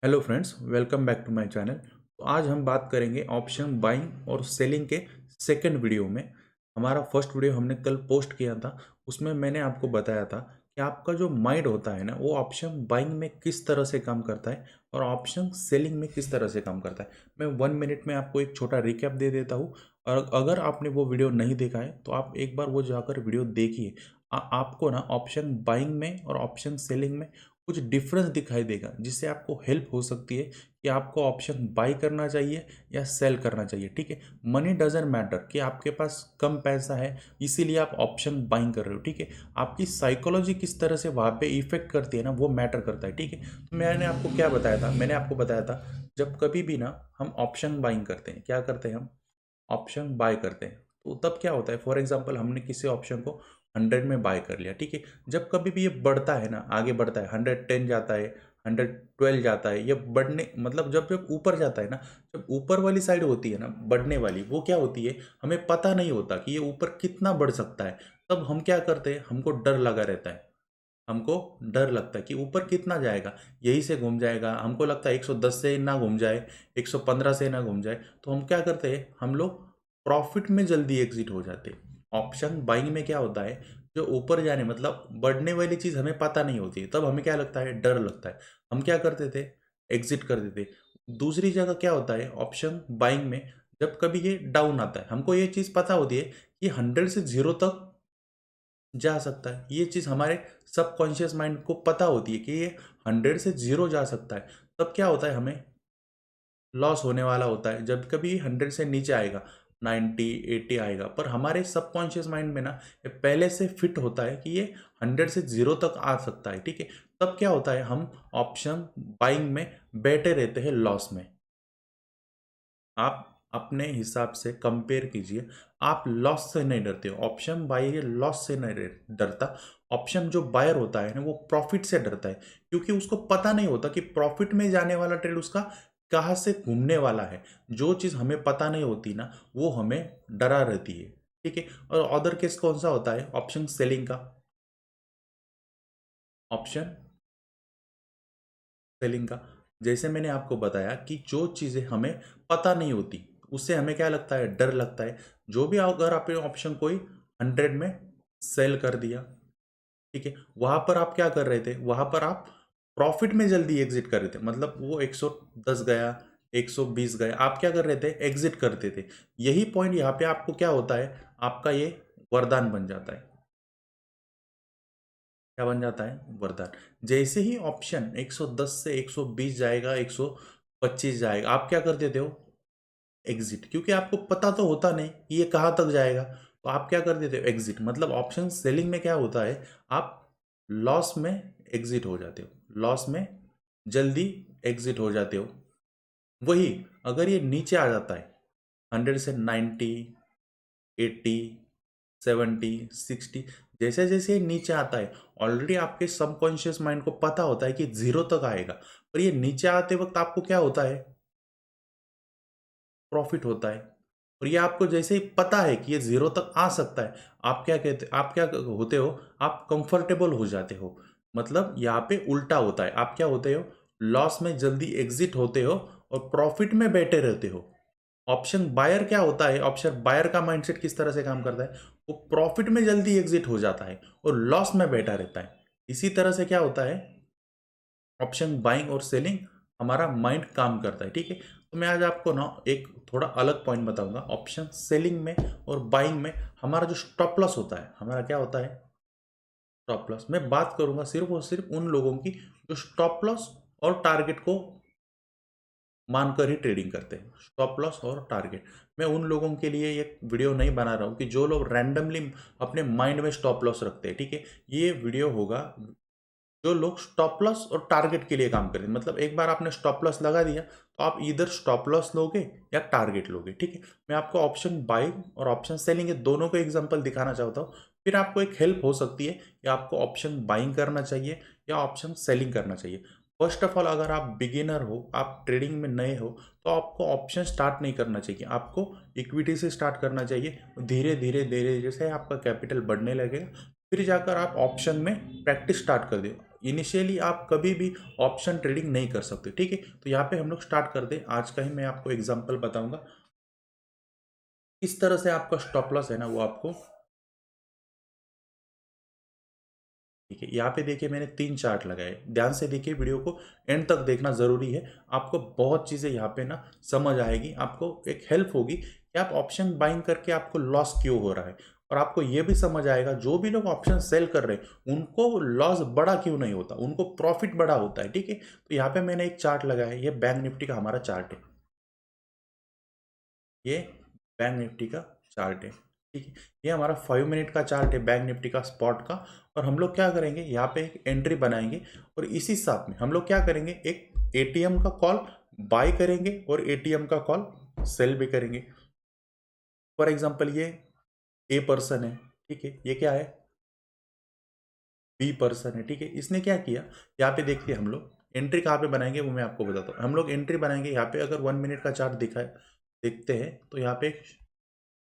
Hello friends, welcome back to my channel. तो आज हम बात करेंगे ऑप्शन बाइंग और सेलिंग के सेकंड वीडियो में। हमारा फर्स्ट वीडियो हमने कल पोस्ट किया था, उसमें मैंने आपको बताया था कि आपका जो माइंड होता है ना, वो ऑप्शन बाइंग में किस तरह से काम करता है और ऑप्शन सेलिंग में किस तरह से काम करता है। मैं 1 मिनट में आपको एक छोटा रिकैप दे देता हूँ, और अगर आपने वो वीडियो नहीं देखा है तो आप एक बार वो जाकर वीडियो देखिए। आपको ना ऑप्शन बाइंग में और ऑप्शन सेलिंग में कुछ डिफरेंस दिखाई देगा, जिससे आपको हेल्प हो सकती है कि आपको ऑप्शन बाई करना चाहिए या सेल करना चाहिए। ठीक है, मनी डजेंट मैटर कि आपके पास कम पैसा है इसीलिए आप ऑप्शन बाइंग कर रहे हो। ठीक है, आपकी साइकोलॉजी किस तरह से वहाँ पे इफेक्ट करती है ना, वो मैटर करता है। ठीक है, तो मैंने आपको क्या बताया था, मैंने आपको बताया था जब कभी भी ना हम ऑप्शन बाइंग करते हैं, क्या करते हैं हम ऑप्शन बाय करते हैं, तो तब क्या होता है। फॉर एग्जांपल हमने किसी ऑप्शन को 100 में बाय कर लिया। ठीक है, जब कभी भी ये बढ़ता है ना, आगे बढ़ता है, 110 जाता है, 112 जाता है, ये बढ़ने मतलब जब जब ऊपर जाता है ना, जब ऊपर वाली साइड होती है ना बढ़ने वाली, वो क्या होती है, हमें पता नहीं होता कि ये ऊपर कितना बढ़ सकता है। तब हम क्या करते हैं, हमको डर लगा रहता है, हमको डर लगता है कि ऊपर कितना जाएगा, यही से घूम जाएगा। हमको लगता है 110 से ना घूम जाए, 115 से ना घूम जाए, तो हम क्या करते हैं, हम लोग प्रॉफिट में जल्दी एग्जिट हो जाते हैं। ऑप्शन बाइंग में क्या होता है, जो ऊपर जाने मतलब बढ़ने वाली चीज़ हमें पता नहीं होती है, तब हमें क्या लगता है, डर लगता है। हम क्या करते थे, एग्जिट कर देते। दूसरी जगह क्या होता है ऑप्शन बाइंग में, जब कभी ये डाउन आता है, हमको ये चीज़ पता होती है कि 100 से 0 तक जा सकता है। ये चीज़ हमारे सबकॉन्शियस माइंड को पता होती है कि ये 100 से 0 जा सकता है। तब क्या होता है, हमें लॉस होने वाला होता है जब कभी 100 से नीचे आएगा, 90 80 आएगा। पर हमारे सबकॉन्शियस माइंड में ना ये पहले से फिट होता है कि ये 100 से 0 तक आ सकता है। ठीक है, तब क्या होता है, हम ऑप्शन बाइंग में बैठे रहते हैं लॉस में। आप अपने हिसाब से कंपेयर कीजिए, आप लॉस से नहीं डरते हो, ऑप्शन बायर लॉस से नहीं डरता। ऑप्शन जो बायर होता है ना, वो प्रॉफिट से डरता है, क्योंकि उसको पता नहीं होता कि प्रॉफिट में जाने वाला ट्रेड उसका कहाँ से घूमने वाला है। जो चीज़ हमें पता नहीं होती ना, वो हमें डरा रहती है। ठीक है, और अदर केस कौन सा होता है, ऑप्शन सेलिंग का। ऑप्शन सेलिंग का, जैसे मैंने आपको बताया कि जो चीज़ें हमें पता नहीं होती, उससे हमें क्या लगता है, डर लगता है। जो भी अगर आपने ऑप्शन कोई 100 में सेल कर दिया, ठीक है, वहां पर आप क्या कर रहे थे, वहां पर आप प्रॉफिट में जल्दी एग्जिट कर रहे थे। मतलब वो 110 गया, 120 गया, आप क्या कर रहे थे, एग्जिट करते थे। यही पॉइंट यहाँ पे आपको क्या होता है, आपका ये वरदान बन जाता है। क्या बन जाता है, वरदान। जैसे ही ऑप्शन 110 से 120 जाएगा, 125 जाएगा, आप क्या कर देते हो, एग्जिट। क्योंकि आपको पता तो होता नहीं कि ये कहाँ तक जाएगा, तो आप क्या कर देते हो, एग्जिट। मतलब ऑप्शन सेलिंग में क्या होता है, आप लॉस में एग्जिट हो जाते हो, लॉस में जल्दी एग्जिट हो जाते हो। वही अगर ये नीचे आ जाता है, 100 से 90, 80, 70, 60, जैसे जैसे ये नीचे आता है, ऑलरेडी आपके सबकॉन्शियस माइंड को पता होता है कि 0 तक आएगा। पर ये नीचे आते वक्त आपको क्या होता है, प्रॉफिट होता है। और ये आपको जैसे ही पता है कि ये 0 तक आ सकता है, आप क्या कहते, आप क्या होते हो, आप कंफर्टेबल हो जाते हो। मतलब यहाँ पे उल्टा होता है, आप क्या होते हो, लॉस में जल्दी एग्जिट होते हो और प्रॉफिट में बैठे रहते हो। ऑप्शन बायर क्या होता है, ऑप्शन बायर का माइंडसेट किस तरह से काम करता है, वो प्रॉफिट में जल्दी एग्जिट हो जाता है और लॉस में बैठा रहता है। इसी तरह से क्या होता है, ऑप्शन बाइंग और सेलिंग, हमारा माइंड काम करता है। ठीक है, तो मैं आज आपको ना एक थोड़ा अलग पॉइंट बताऊंगा। ऑप्शन सेलिंग में और बाइंग में हमारा जो स्टॉप लॉस होता है, हमारा क्या होता है, स्टॉप लॉस। मैं बात करूंगा सिर्फ और सिर्फ उन लोगों की जो स्टॉप लॉस और टारगेट को मानकर ही ट्रेडिंग करते हैं। स्टॉप लॉस और टारगेट, मैं उन लोगों के लिए ये वीडियो नहीं बना रहा हूँ कि जो लोग रैंडमली अपने माइंड में स्टॉप लॉस रखते हैं। ठीक है, ये वीडियो होगा जो लोग स्टॉप लॉस और टारगेट के लिए काम करें। मतलब एक बार आपने स्टॉप लॉस लगा दिया, तो आप इधर स्टॉप लॉस लोगे या टारगेट लोगे। ठीक है, मैं आपको ऑप्शन बाइंग और ऑप्शन सेलिंग के दोनों को एग्जांपल दिखाना चाहता हूँ, फिर आपको एक हेल्प हो सकती है कि आपको ऑप्शन बाइंग करना चाहिए या ऑप्शन सेलिंग करना चाहिए। फर्स्ट ऑफ ऑल, अगर आप बिगिनर हो, आप ट्रेडिंग में नए हो, तो आपको ऑप्शन स्टार्ट नहीं करना चाहिए, आपको इक्विटी से स्टार्ट करना चाहिए। धीरे धीरे धीरे जैसे आपका कैपिटल बढ़ने लगेगा, फिर जाकर आप ऑप्शन में प्रैक्टिस स्टार्ट कर दो। इनिशियली आप कभी भी ऑप्शन ट्रेडिंग नहीं कर सकते, ठीक है। तो यहाँ पे हम लोग स्टार्ट कर दे। आज का ही मैं आपको एग्जांपल बताऊंगा किस तरह से आपका स्टॉप लॉस है ना वो आपको, ठीक है। यहाँ पे देखिए मैंने 3 चार्ट लगाए, ध्यान से देखिए, वीडियो को एंड तक देखना ज़रूरी है। आपको बहुत चीज़ें यहाँ पे ना समझ आएगी, आपको एक हेल्प होगी कि आप ऑप्शन बाइंग करके आपको लॉस क्यों हो रहा है, और आपको ये भी समझ आएगा जो भी लोग ऑप्शन सेल कर रहे हैं उनको लॉस बड़ा क्यों नहीं होता, उनको प्रॉफिट बड़ा होता है, ठीक है। तो यहाँ पे मैंने एक चार्ट लगाया है, ये बैंक निफ्टी का हमारा चार्ट है, ये बैंक निफ्टी का चार्ट है, ठीक है। ये हमारा 5 मिनट का चार्ट है बैंक निफ्टी का स्पॉट का। और हम लोग क्या करेंगे, यहाँ पे एक एंट्री बनाएंगे और इसी साथ में हम लोग क्या करेंगे, एक एटीएम का कॉल बाय करेंगे और एटीएम का कॉल सेल भी करेंगे। फॉर एग्जांपल ये ए पर्सन है, ठीक है, ये क्या है, बी पर्सन है, ठीक है। इसने क्या किया, यहाँ पे देखते हैं हम लोग एंट्री कहाँ पे बनाएंगे वो मैं आपको बताता हूँ। हम लोग एंट्री बनाएंगे यहाँ पे, अगर 1 मिनट का चार्ट दिखा है देखते हैं तो यहाँ पे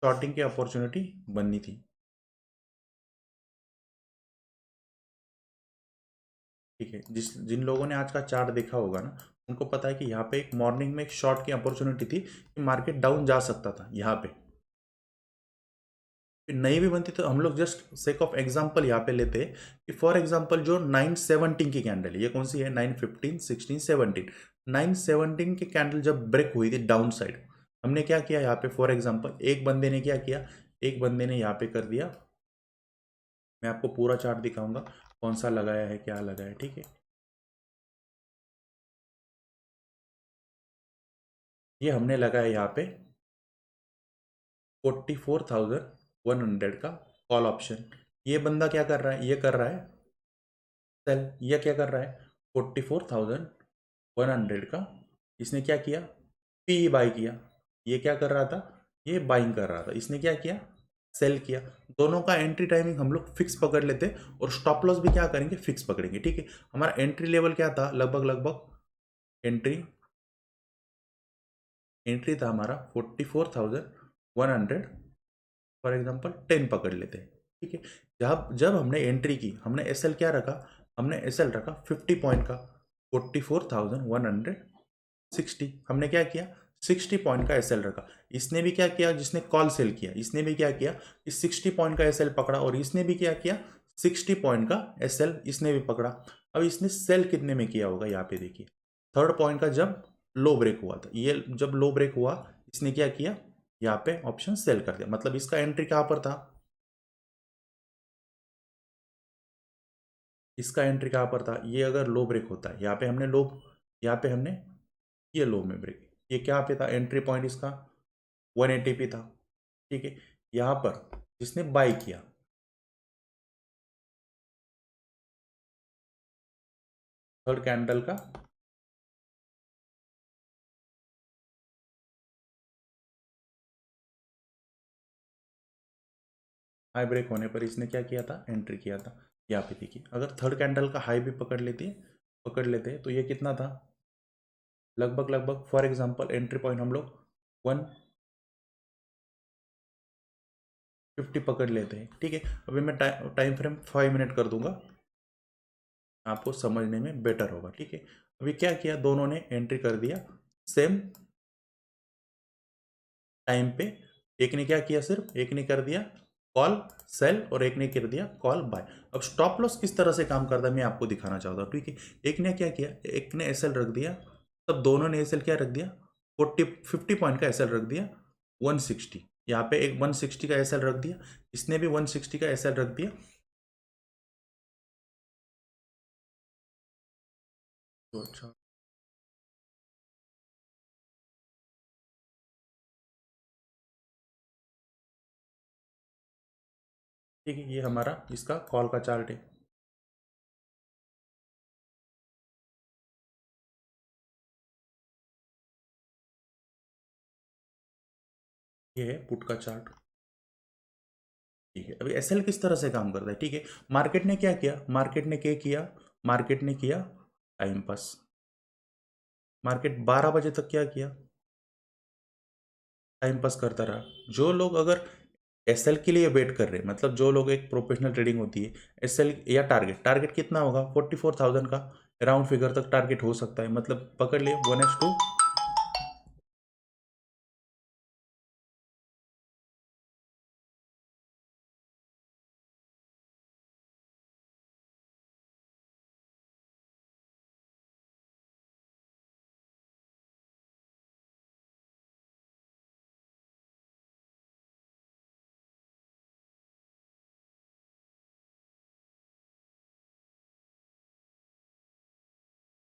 शॉर्टिंग की अपॉर्चुनिटी बननी थी, ठीक है। जिन लोगों ने आज का चार्ट देखा होगा ना उनको पता है कि यहाँ पे एक मॉर्निंग में एक शॉर्ट की अपॉर्चुनिटी थी कि मार्केट डाउन जा सकता था यहाँ पे, फिर नहीं भी बनती तो हम लोग जस्ट सेक ऑफ एग्जांपल यहाँ पे लेते हैं कि फॉर एग्जांपल जो 917 की कैंडल, ये कौन सी है, 915 16 17, 917 की कैंडल जब ब्रेक हुई थी डाउन साइड, हमने क्या किया यहाँ पे, फॉर एग्जांपल एक बंदे ने क्या किया, एक बंदे ने यहाँ पे कर दिया, मैं आपको पूरा चार्ट दिखाऊंगा कौन सा लगाया है क्या लगाया है, ठीक है। ये हमने लगाया यहाँ पे 44,100 का कॉल ऑप्शन। ये बंदा क्या कर रहा है, ये कर रहा है सेल, ये क्या कर रहा है 44,100 का, इसने क्या किया, पी बाई किया। ये क्या कर रहा था, ये बाइंग कर रहा था, इसने क्या किया, सेल किया। दोनों का एंट्री टाइमिंग हम लोग फिक्स पकड़ लेते और स्टॉप लॉस भी क्या करेंगे, फिक्स पकड़ेंगे, ठीक है। हमारा एंट्री लेवल क्या था, लगभग लगभग एंट्री एंट्री था हमारा 44,100, फॉर एग्जांपल 10 पकड़ लेते हैं, ठीक है। जब जब हमने एंट्री की, हमने एसएल क्या रखा, हमने एसएल रखा 50 पॉइंट का, 44,160, हमने क्या किया 60 पॉइंट का एसएल रखा। इसने भी क्या किया, जिसने कॉल सेल किया इसने भी क्या किया, इस 60 पॉइंट का एसएल पकड़ा, और इसने भी क्या किया 60 पॉइंट का एसएल इसने भी पकड़ा। अब इसने सेल कितने में किया होगा, यहाँ पे देखिए थर्ड पॉइंट का जब लो ब्रेक हुआ था, ये जब लो ब्रेक हुआ इसने क्या किया, यहाँ पे ऑप्शन सेल कर दिया, मतलब इसका एंट्री कहां पर था, इसका एंट्री कहां पर था, ये अगर लो ब्रेक होता है यहाँ पे हमने लो, यहाँ पे हमने ये लो में ब्रेक, ये क्या पे था एंट्री पॉइंट इसका 180 पे था, ठीक है। यहाँ पर जिसने बाई किया, थर्ड कैंडल का हाई ब्रेक होने पर इसने क्या किया था, एंट्री किया था। यहाँ पे देखिए अगर थर्ड कैंडल का हाई भी पकड़ लेते हैं तो ये कितना था, लगभग लगभग फॉर एग्जांपल एंट्री पॉइंट हम लोग 150 पकड़ लेते हैं, ठीक है। अभी मैं टाइम फ्रेम 5 मिनट कर दूंगा, आपको समझने में बेटर होगा, ठीक है। अभी क्या किया, दोनों ने एंट्री कर दिया सेम टाइम पे, एक ने क्या किया, सिर्फ एक ने कर दिया कॉल सेल और एक ने कर दिया कॉल बाय। अब स्टॉप लॉस किस तरह से काम करता है मैं आपको दिखाना चाहता हूँ, ठीक है। एक ने क्या किया, एक ने एसएल रख दिया, तब दोनों ने एसएल क्या रख दिया, 50 पॉइंट का एसएल रख दिया 160, यहाँ पे एक 160 का एसएल रख दिया, इसने भी 160 का एसएल रख दिया। तो अच्छा, ठीक है, ये हमारा इसका कॉल का चार्ट है, ये है पुट का चार्ट, ठीक है। अभी एसएल किस तरह से काम करता है, ठीक है। मार्केट ने क्या किया, मार्केट ने क्या किया, मार्केट ने किया टाइम पास, मार्केट 12 बजे तक क्या किया, टाइम पास करता रहा। जो लोग अगर एसएल के लिए वेट कर रहे हैं, मतलब जो लोग, एक प्रोफेशनल ट्रेडिंग होती है, एसएल या टारगेट, टारगेट कितना होगा 44,000 का राउंड फिगर तक टारगेट हो सकता है, मतलब पकड़ लिए 1:2।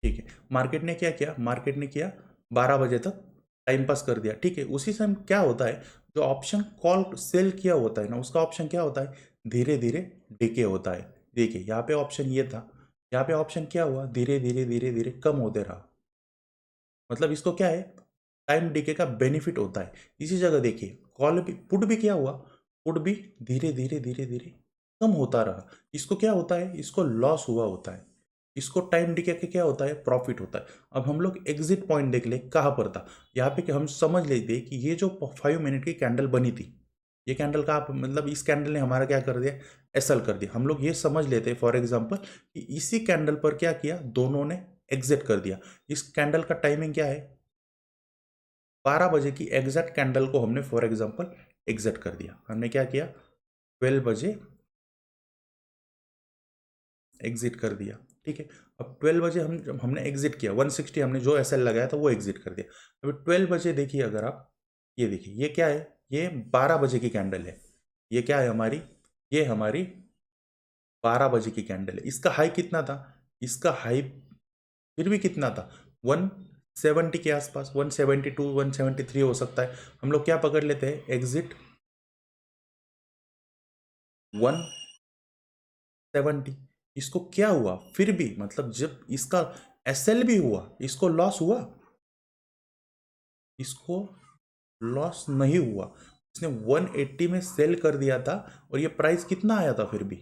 ठीक है, मार्केट ने क्या किया, मार्केट ने किया 12 बजे तक टाइम पास कर दिया। ठीक है, उसी समय क्या होता है, जो ऑप्शन कॉल सेल किया होता है ना, उसका ऑप्शन क्या होता है, धीरे धीरे डिके होता है। देखिए यहाँ पे ऑप्शन ये था, यहाँ पे ऑप्शन क्या हुआ, धीरे धीरे धीरे धीरे कम होते रहा। मतलब इसको क्या है, टाइम डिके का बेनिफिट होता है। इसी जगह देखिए कॉल भी, पुट भी क्या हुआ, पुट भी धीरे धीरे धीरे धीरे कम होता रहा। इसको क्या होता है, इसको लॉस हुआ होता है, इसको टाइम डिके के क्या होता है, प्रॉफिट होता है। अब हम लोग एग्जिट पॉइंट देख ले कहाँ पर था, यहाँ पे कि हम समझ लेते कि ये जो 5 मिनट की कैंडल बनी थी, ये कैंडल का मतलब इस कैंडल ने हमारा क्या कर दिया, एसएल कर दिया। हम लोग ये समझ लेते फॉर एग्जांपल कि इसी कैंडल पर क्या किया, दोनों ने एग्जिट कर दिया। इस कैंडल का टाइमिंग क्या है, 12 बजे की एग्जैक्ट कैंडल को हमने फॉर एग्जांपल एग्जिट कर दिया। हमने क्या किया, 12 बजे एग्जिट कर दिया। ठीक है, अब 12 बजे हम जब हमने एग्जिट किया, 160 हमने जो एसएल लगाया था वो एग्जिट कर दिया। अभी 12 बजे देखिए, अगर आप ये देखिए, ये क्या है, ये 12 बजे की कैंडल है। ये क्या है हमारी, ये हमारी 12 बजे की कैंडल है। इसका हाई कितना था, इसका हाई फिर भी कितना था, 170 के आसपास, 172 173 हो सकता है। हम लोग क्या पकड़ लेते हैं, एग्जिट 170। इसको क्या हुआ फिर भी, मतलब जब इसका एसएल भी हुआ, इसको लॉस हुआ, इसको लॉस नहीं हुआ। इसने 180 में सेल कर दिया था और ये प्राइस कितना आया था फिर भी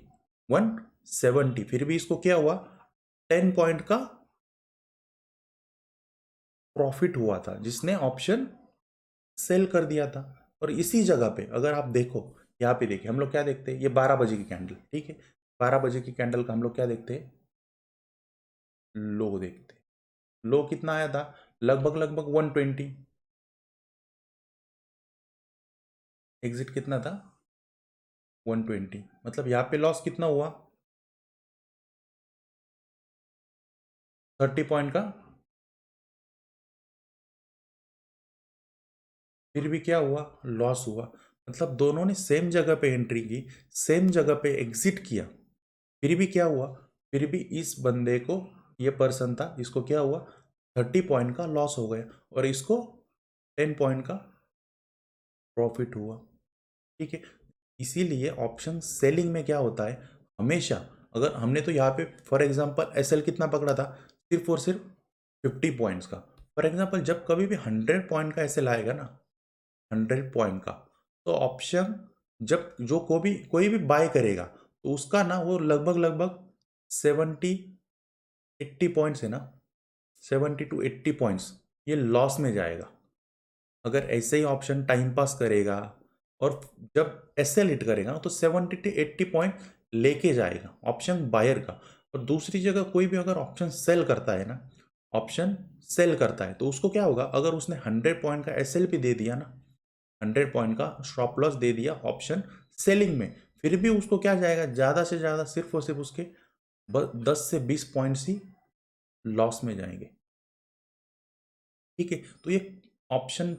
170, फिर भी इसको क्या हुआ, 10 पॉइंट का प्रॉफिट हुआ था, जिसने ऑप्शन सेल कर दिया था। और इसी जगह पे अगर आप देखो, यहाँ पे देखिए, हम लोग क्या देखते हैं, ये 12 बजे की कैंडल। ठीक है, 12 बजे की कैंडल का हम लोग क्या देखते हैं, लो देखते हैं। लो कितना आया था, लगभग लगभग 120। एग्जिट कितना था, 120। मतलब यहाँ पे लॉस कितना हुआ, 30 पॉइंट का। फिर भी क्या हुआ, लॉस हुआ। मतलब दोनों ने सेम जगह पे एंट्री की, सेम जगह पे एग्जिट किया, फिर भी क्या हुआ, फिर भी इस बंदे को, ये पर्सन था, इसको क्या हुआ, 30 पॉइंट का लॉस हो गया और इसको 10 पॉइंट का प्रॉफिट हुआ। ठीक है, इसीलिए ऑप्शन सेलिंग में क्या होता है, हमेशा, अगर हमने तो यहाँ पे फॉर एग्जांपल एसएल कितना पकड़ा था, सिर्फ और सिर्फ 50 पॉइंट्स का। फॉर एग्जांपल जब कभी भी 100 पॉइंट का एसएल आएगा ना, 100 पॉइंट का, तो ऑप्शन जब जो कोई भी बाय करेगा, तो उसका ना वो लगभग लगभग 70-80 पॉइंट्स है ना, 70 to 80 पॉइंट्स ये लॉस में जाएगा। अगर ऐसे ही ऑप्शन टाइम पास करेगा और जब एसएल हिट करेगा तो 70 to 80 पॉइंट लेके जाएगा ऑप्शन बायर का। और दूसरी जगह कोई भी अगर ऑप्शन सेल करता है ना, ऑप्शन सेल करता है, तो उसको क्या होगा, अगर उसने 100 पॉइंट का एसएल भी दे दिया ना, 100 पॉइंट का स्टॉप लॉस दे दिया ऑप्शन सेलिंग में, फिर भी उसको क्या जाएगा, ज़्यादा से ज़्यादा सिर्फ और सिर्फ उसके 10 से 20 पॉइंट्स ही लॉस में जाएंगे। ठीक है, तो ये ऑप्शन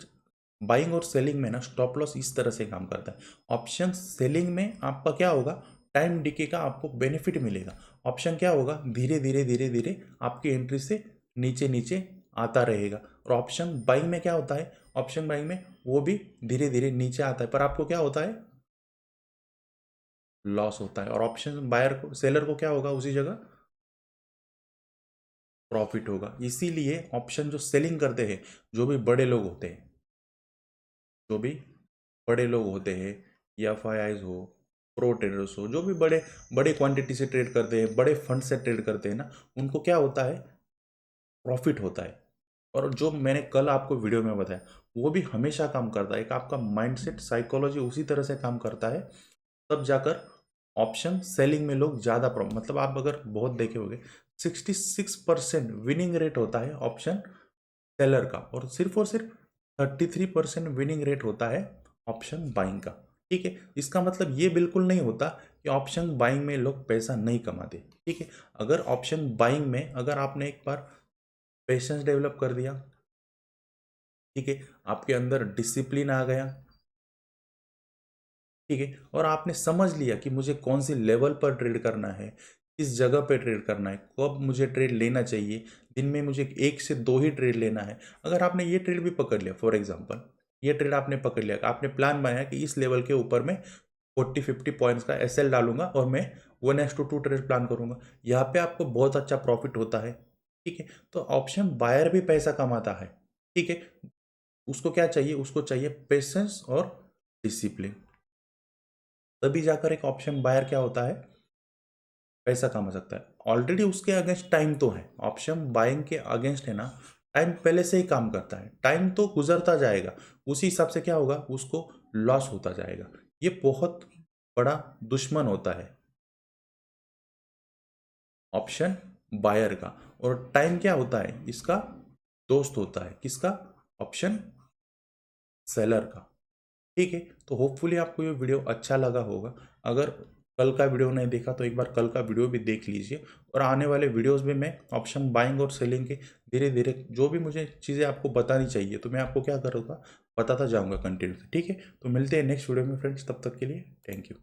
बाइंग और सेलिंग में ना स्टॉप लॉस इस तरह से काम करता है। ऑप्शन सेलिंग में आपका क्या होगा, टाइम डिके का आपको बेनिफिट मिलेगा। ऑप्शन क्या होगा, धीरे धीरे धीरे धीरे आपकी एंट्री से नीचे नीचे आता रहेगा। और ऑप्शन बाइंग में क्या होता है, ऑप्शन बाइंग में वो भी धीरे धीरे नीचे आता है, पर आपको क्या होता है, लॉस होता है। और ऑप्शन बायर को, सेलर को क्या होगा, उसी जगह प्रॉफिट होगा। इसीलिए ऑप्शन जो सेलिंग करते हैं, जो भी बड़े लोग होते हैं, जो भी बड़े लोग होते हैं, या एफ हो, प्रो ट्रेडर्स हो, जो भी बड़े बड़े क्वांटिटी से ट्रेड करते हैं, बड़े फंड से ट्रेड करते हैं ना, उनको क्या होता है, प्रॉफिट होता है। और जो मैंने कल आपको वीडियो में बताया वो भी हमेशा काम करता है। एक आपका माइंडसेट साइकोलॉजी उसी तरह से काम करता है, तब जाकर ऑप्शन सेलिंग में लोग ज़्यादा मतलब आप अगर बहुत देखे होंगे 66% विनिंग रेट होता है ऑप्शन सेलर का, और सिर्फ 33% विनिंग रेट होता है ऑप्शन बाइंग का। ठीक है, इसका मतलब ये बिल्कुल नहीं होता कि ऑप्शन बाइंग में लोग पैसा नहीं कमाते। ठीक है, अगर ऑप्शन बाइंग में अगर आपने एक बार पेशेंस डेवलप कर दिया, ठीक है, आपके अंदर डिसिप्लिन आ गया, ठीक है, और आपने समझ लिया कि मुझे कौन सी लेवल पर ट्रेड करना है, किस जगह पे ट्रेड करना है, कब मुझे ट्रेड लेना चाहिए, दिन में मुझे 1 से 2 ही ट्रेड लेना है। अगर आपने ये ट्रेड भी पकड़ लिया, फॉर एग्जांपल ये ट्रेड आपने पकड़ लिया, आपने प्लान बनाया कि इस लेवल के ऊपर मैं 40-50 पॉइंट्स का एसएल डालूंगा और मैं 1:2 ट्रेड प्लान करूंगा, यहाँ पे आपको बहुत अच्छा प्रॉफिट होता है। ठीक है, तो ऑप्शन बायर भी पैसा कमाता है। ठीक है, उसको क्या चाहिए, उसको चाहिए पेशेंस और डिसिप्लिन, तभी जाकर एक ऑप्शन बायर क्या होता है, पैसा कमा सकता है। ऑलरेडी उसके अगेंस्ट टाइम तो है, ऑप्शन बाइंग के अगेंस्ट है ना, टाइम पहले से ही काम करता है, टाइम तो गुजरता जाएगा, उसी हिसाब से क्या होगा, उसको लॉस होता जाएगा। ये बहुत बड़ा दुश्मन होता है ऑप्शन बायर का, और टाइम क्या होता है, इसका दोस्त होता है, किसका, ऑप्शन सेलर का। ठीक है, तो होपफुली आपको ये वीडियो अच्छा लगा होगा। अगर कल का वीडियो नहीं देखा तो एक बार कल का वीडियो भी देख लीजिए, और आने वाले वीडियोस में मैं ऑप्शन बाइंग और सेलिंग के धीरे धीरे जो भी मुझे चीज़ें आपको बतानी चाहिए तो मैं आपको क्या करूँगा, बताता जाऊँगा कंटिन्यू। ठीक है, तो मिलते हैं नेक्स्ट वीडियो में फ्रेंड्स, तब तक के लिए थैंक यू।